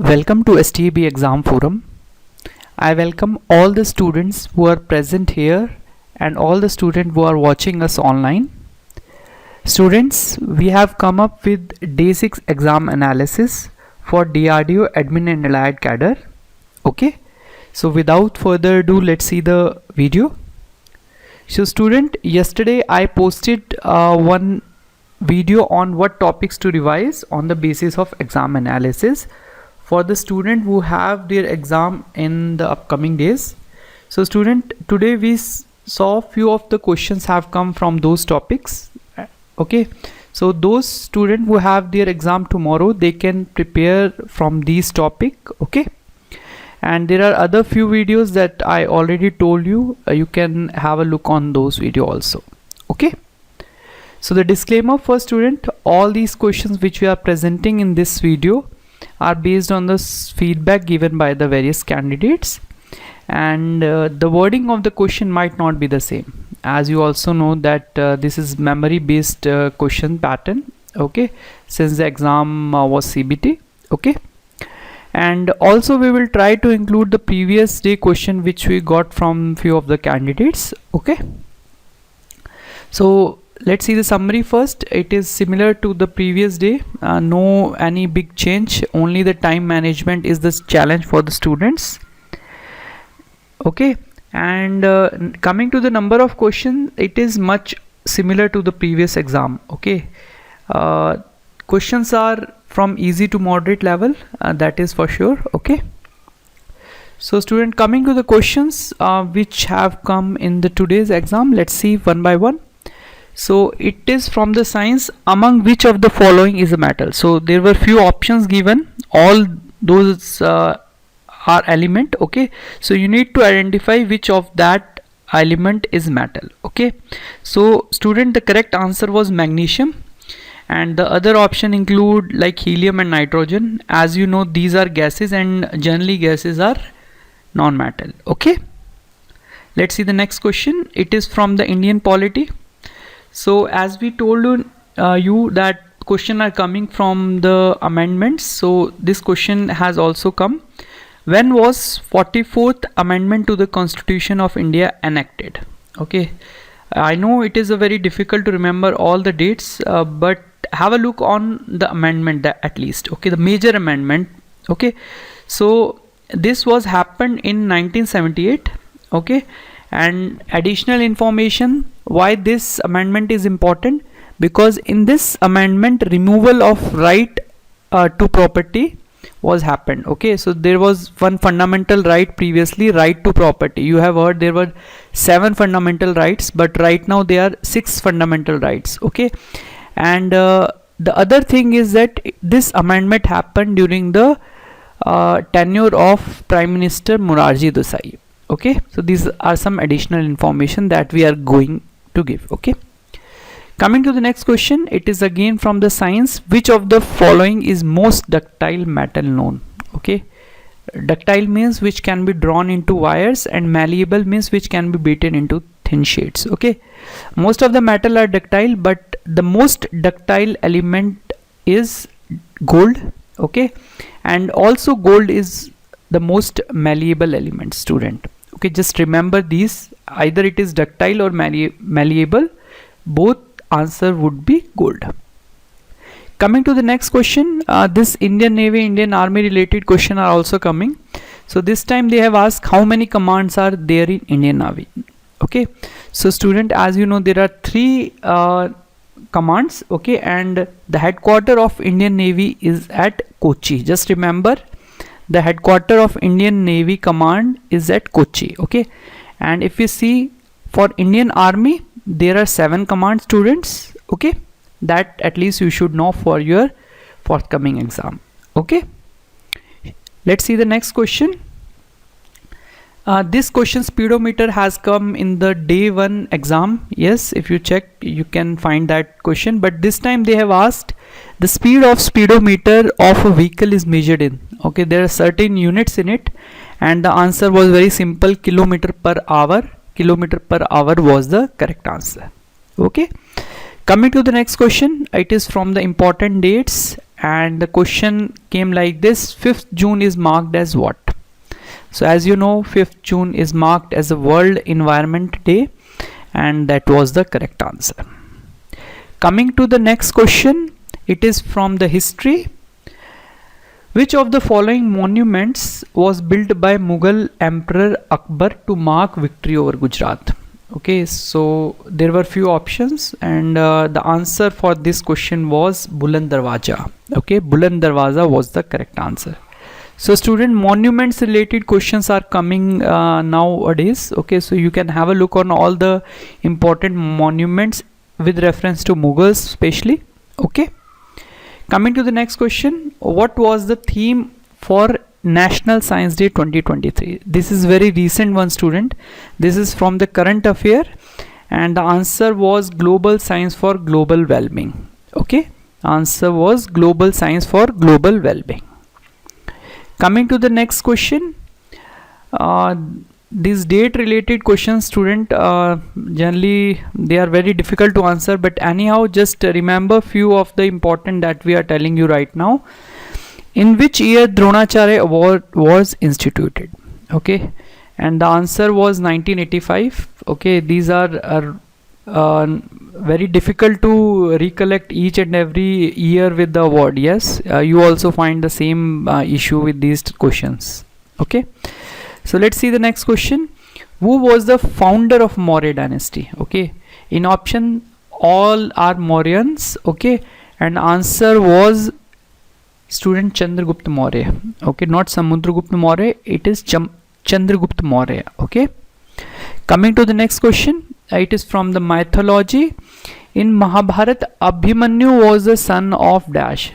Welcome to STA-B Exam Forum. I welcome all the students who are present here and all the students who are watching us online. Students, we have come up with Day 6 exam analysis for DRDO Admin and Allied Cadre. Okay, so without further ado, let's see the video. So student, yesterday I posted one video on what topics to revise on the basis of exam analysis for the student who have their exam in the upcoming days. So student, today we saw few of the questions have come from those topics. Okay, so those students who have their exam tomorrow, they can prepare from these topic. Okay, and there are other few videos that I already told you, you can have a look on those video also. Okay, so the disclaimer for student, all these questions which we are presenting in this video are based on the feedback given by the various candidates, and the wording of the question might not be the same, as you also know that this is memory based question pattern. Okay, since the exam was CBT. Okay, and also we will try to include the previous day question which we got from few of the candidates. Okay, so let's see the summary first. It is similar to the previous day, no any big change, only the time management is this challenge for the students. Okay, and coming to the number of questions, it is much similar to the previous exam. Okay, questions are from easy to moderate level, that is for sure. Okay, so student, coming to the questions which have come in the today's exam, let's see one by one. So it is from the science, among which of the following is a metal. So there were few options given, all those are element. Okay, so you need to identify which of that element is metal. Okay, so student, the correct answer was magnesium, and the other option include like helium and nitrogen. As you know, these are gases and generally gases are non-metal. Okay, let's see the next question. It is from the Indian Polity. So as we told you that question are coming from the amendments, so this question has also come. When was 44th amendment to the Constitution of India enacted? Okay, I know it is a very difficult to remember all the dates, but have a look on the amendment at least. Okay, the major amendment. Okay, so this was happened in 1978. Okay, and additional information why this amendment is important, because in this amendment removal of right to property was happened. Okay, so there was one fundamental right previously, right to property. You have heard there were 7 fundamental rights, but right now there are 6 fundamental rights. Okay, and the other thing is that this amendment happened during the tenure of Prime Minister Morarji Desai. Okay, so these are some additional information that we are going to give. Okay, coming to the next question, it is again from the science. Which of the following is most ductile metal known? Okay, ductile means which can be drawn into wires, and malleable means which can be beaten into thin sheets. Okay, most of the metal are ductile, but the most ductile element is gold. Okay, and also gold is the most malleable element, student. Okay, just remember these, either it is ductile or malleable, both answer would be gold. Coming to the next question, this Indian Navy, Indian Army related question are also coming. So this time they have asked how many commands are there in Indian Navy. Okay, so student, as you know, there are 3 commands. Okay, and the headquarter of Indian Navy is at Kochi. Just remember, the headquarter of Indian Navy Command is at Kochi. Okay, and if you see for Indian Army, there are 7 command, students. Okay, that at least you should know for your forthcoming exam. Okay, let's see the next question. This question speedometer has come in the day 1 exam. Yes, if you check, you can find that question, but this time they have asked the speed of speedometer of a vehicle is measured in. Okay, there are certain units in it, and the answer was very simple, kilometer per hour. Kilometer per hour was the correct answer. Okay, coming to the next question, it is from the important dates, and the question came like this: 5th June is marked as what? So as you know, 5th June is marked as a World Environment Day, and that was the correct answer. Coming to the next question, it is from the history. Which of the following monuments was built by Mughal Emperor Akbar to mark victory over Gujarat? Okay, so there were few options, and the answer for this question was Buland Darwaza. Okay, Buland Darwaza was the correct answer. So student, monuments related questions are coming nowadays. Okay, so you can have a look on all the important monuments with reference to Mughals especially. Okay, coming to the next question, what was the theme for National Science Day 2023? This is very recent one, student. This is from the current affair, and the answer was global science for global well-being. Okay, answer was global science for global well-being. Coming to the next question, these date related questions, student, generally they are very difficult to answer, but anyhow, just remember few of the important that we are telling you right now. In which year Dronacharya Award was instituted? Okay, and the answer was 1985. Okay, these are very difficult to recollect each and every year with the award. Yes, you also find the same issue with these questions. Okay, so let's see the next question. Who was the founder of Maurya dynasty? Okay, in option all are Mauryans. Okay, and answer was student Chandragupta Maurya. Okay, not Samudragupta Maurya, it is Chandragupta Maurya. Okay, coming to the next question, it is from the mythology. In Mahabharata, Abhimanyu was the son of dash.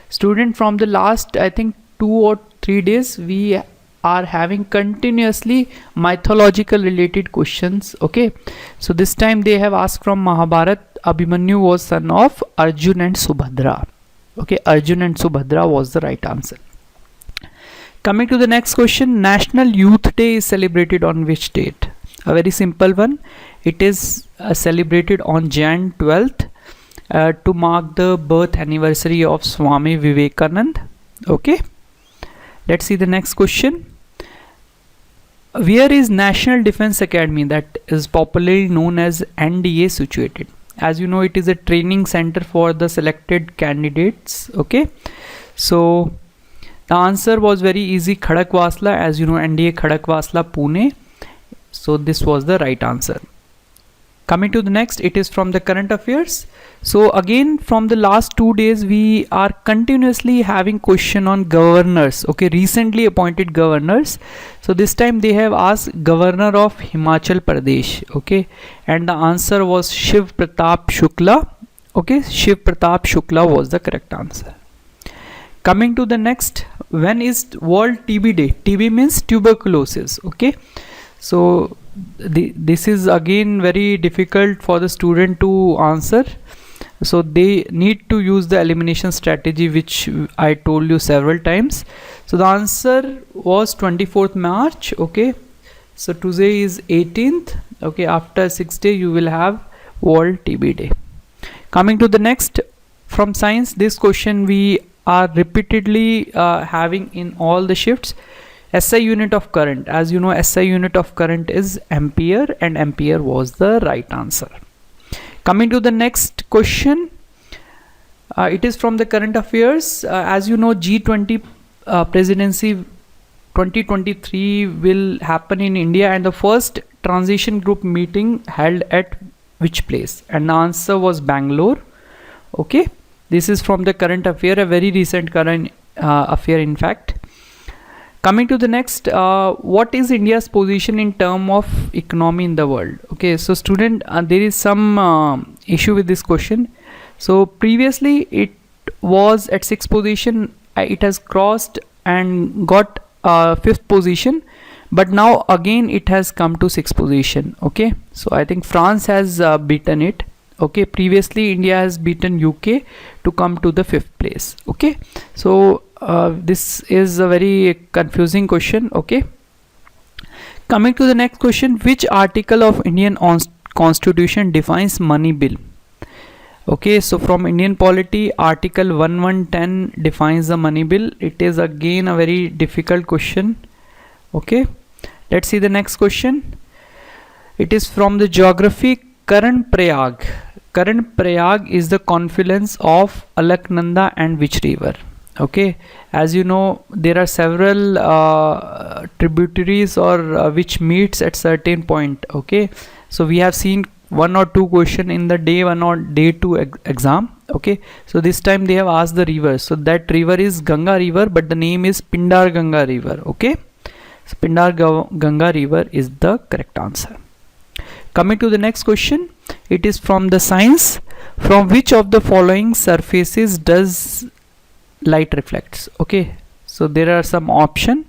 Student, from the last I think 2 or 3 days we are having continuously mythological related questions. Okay, so this time they have asked from Mahabharata, Abhimanyu was son of Arjun and Subhadra. Okay, Arjun and Subhadra was the right answer. Coming to the next question, National Youth Day is celebrated on which date? A very simple one. It is celebrated on Jan 12th to mark the birth anniversary of Swami Vivekanand. Okay, let's see the next question. Where is National Defense Academy, that is popularly known as NDA, situated? As you know, it is a training center for the selected candidates. Okay, so the answer was very easy, Khadakwasla. As you know, NDA Khadakwasla, Pune. So this was the right answer. Coming to the next, it is from the current affairs. So again, from the last 2 days we are continuously having question on governors. Okay, recently appointed governors. So this time they have asked Governor of Himachal Pradesh. Okay, and the answer was Shiv Pratap Shukla. Okay, Shiv Pratap Shukla was the correct answer. Coming to the next, when is World TB Day? TB means tuberculosis. Okay, so this is again very difficult for the student to answer, so they need to use the elimination strategy which I told you several times. So the answer was 24th March. Okay, so today is 18th. Okay, after 6 days you will have World TB Day. Coming to the next, from science, this question we are repeatedly having in all the shifts. SI unit of current. As you know, SI unit of current is ampere, and ampere was the right answer. Coming to the next question, it is from the current affairs. As you know, G20 presidency 2023 will happen in India, and the first transition group meeting held at which place? And the answer was Bangalore. Okay, this is from the current affair, a very recent current affair in fact. Coming to the next, what is India's position in terms of economy in the world? Okay, so student, there is some issue with this question. So previously it was at 6th position, it has crossed and got 5th position, but now again it has come to 6th position. Okay, so I think France has beaten it. Okay, previously India has beaten UK to come to the 5th place. Okay, so this is a very confusing question. Okay, coming to the next question, which article of Indian Constitution defines money bill? Okay, so from Indian Polity, Article 1110 defines the money bill. It is again a very difficult question. Okay, let's see the next question. It is from the geography. Karan Prayag. Karan Prayag is the confluence of Alaknanda and which river? Okay, as you know, there are several tributaries or which meets at certain point. Okay, so we have seen one or two question in the day 1 or day 2 exam. Okay, so this time they have asked the river. So that river is Ganga river, but the name is Pindar Ganga river. Okay, so Pindar Ganga river is the correct answer. Coming to the next question, it is from the science. From which of the following surfaces does light reflects? Okay, so there are some option,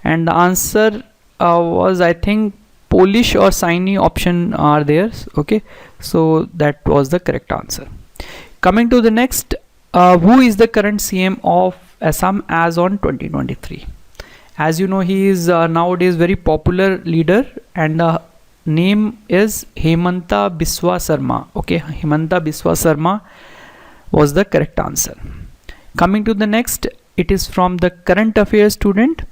and the answer was, I think, Polish or shiny option are there. Okay, so that was the correct answer. Coming to the next, who is the current CM of Assam as on 2023? As you know, he is nowadays very popular leader, and the name is Hemanta Biswa Sarma. Okay, Hemanta Biswa Sarma was the correct answer. Coming to the next, it is from the current affairs student.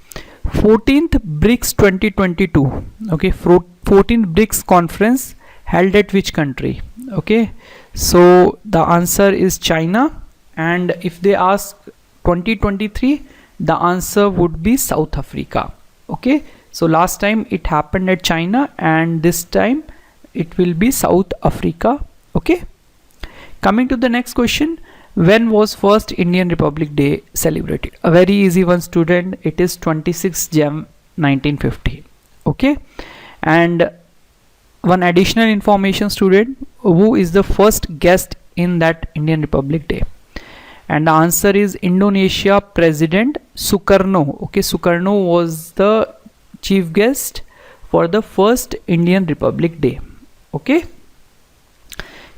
14th BRICS 2022. Okay, 14th BRICS conference held at which country? Okay, so the answer is China, and if they ask 2023, the answer would be South Africa. Okay, so last time it happened at China, and this time it will be South Africa. Okay, coming to the next question. When was first Indian Republic Day celebrated? A very easy one, student. It is 26 Jan 1950. Okay, and one additional information, student. Who is the first guest in that Indian Republic Day? And the answer is Indonesia President Sukarno. Okay, Sukarno was the chief guest for the first Indian Republic Day. Okay,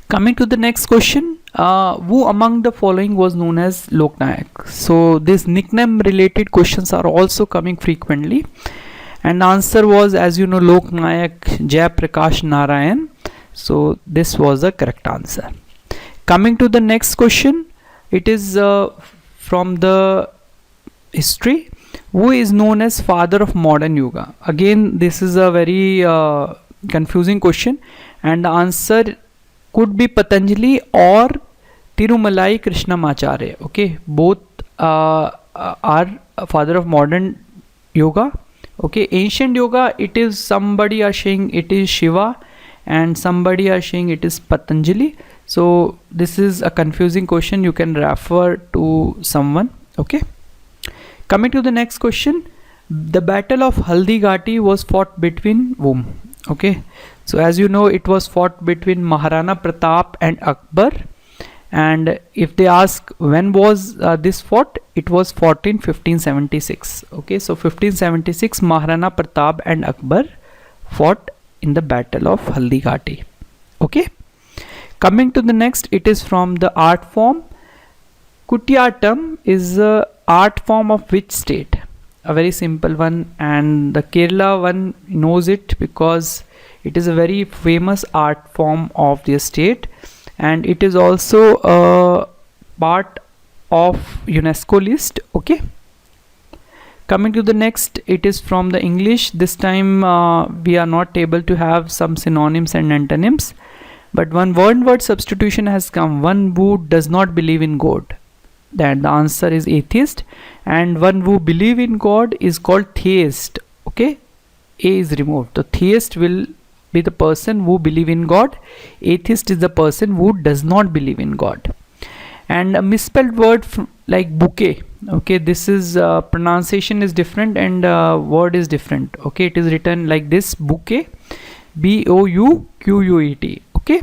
coming to the next question. Who among the following was known as Loknayak? So this nickname related questions are also coming frequently, and the answer was, as you know, Loknayak Jai Prakash Narayan. So this was the correct answer. Coming to the next question, it is from the history. Who is known as father of modern yoga? Again, this is a very confusing question, and the answer could be Patanjali or Tirumalai Krishnamacharya. Okay, both are father of modern yoga. Okay, ancient yoga, it is somebody are saying it is Shiva, and somebody are saying it is Patanjali. So this is a confusing question. You can refer to someone. Okay, coming to the next question. The battle of Haldighati was fought between whom? Okay, so as you know, it was fought between Maharana Pratap and Akbar, and if they ask when was this fought, it was fought in 1576. Okay, so 1576 Maharana Pratap and Akbar fought in the battle of Haldighati. Okay, coming to the next, it is from the art form. Kutiyattam is a art form of which state? A very simple one, and the Kerala one knows it because it is a very famous art form of the state, and it is also a part of UNESCO list. Okay, coming to the next, it is from the English. This time we are not able to have some synonyms and antonyms, but one word substitution has come. One who does not believe in God, that the answer is atheist, and one who believe in God is called theist. Okay, A is removed. The theist will be the person who believe in God. Atheist is the person who does not believe in God. And a misspelled word like bouquet. Okay, this is pronunciation is different and word is different. Okay, it is written like this: bouquet, Bouquet. Okay.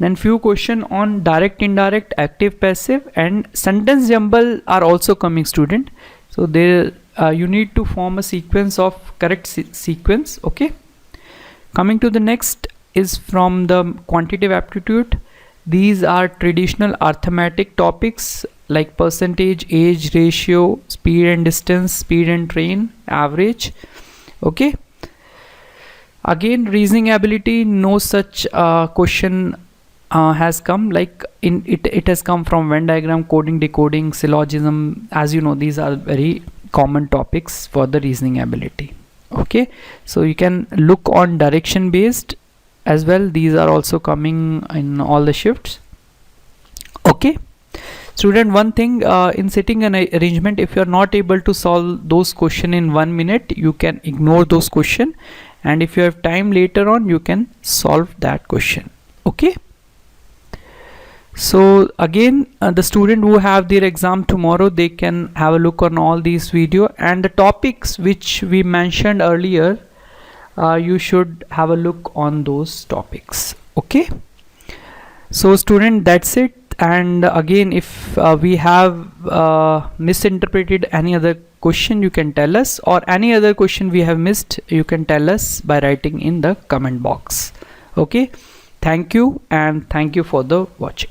Then few question on direct, indirect, active, passive, and sentence jumble are also coming, student. So there you need to form a sequence of correct sequence. Okay, coming to the next is from the quantitative aptitude. These are traditional arithmetic topics like percentage, age, ratio, speed and distance, speed and train, average. Okay, again reasoning ability, no such question has come, like it has come from Venn diagram, coding, decoding, syllogism. As you know, these are very common topics for the reasoning ability. Okay, so you can look on direction based as well. These are also coming in all the shifts. Okay, student, one thing in setting an arrangement, if you are not able to solve those question in 1 minute, you can ignore those question, and if you have time later on, you can solve that question. Okay, so again, the student who have their exam tomorrow, they can have a look on all these video, and the topics which we mentioned earlier, you should have a look on those topics. Okay, so student, that's it. And again, if we have misinterpreted any other question, you can tell us, or any other question we have missed, you can tell us by writing in the comment box. Okay, thank you, and thank you for the watching.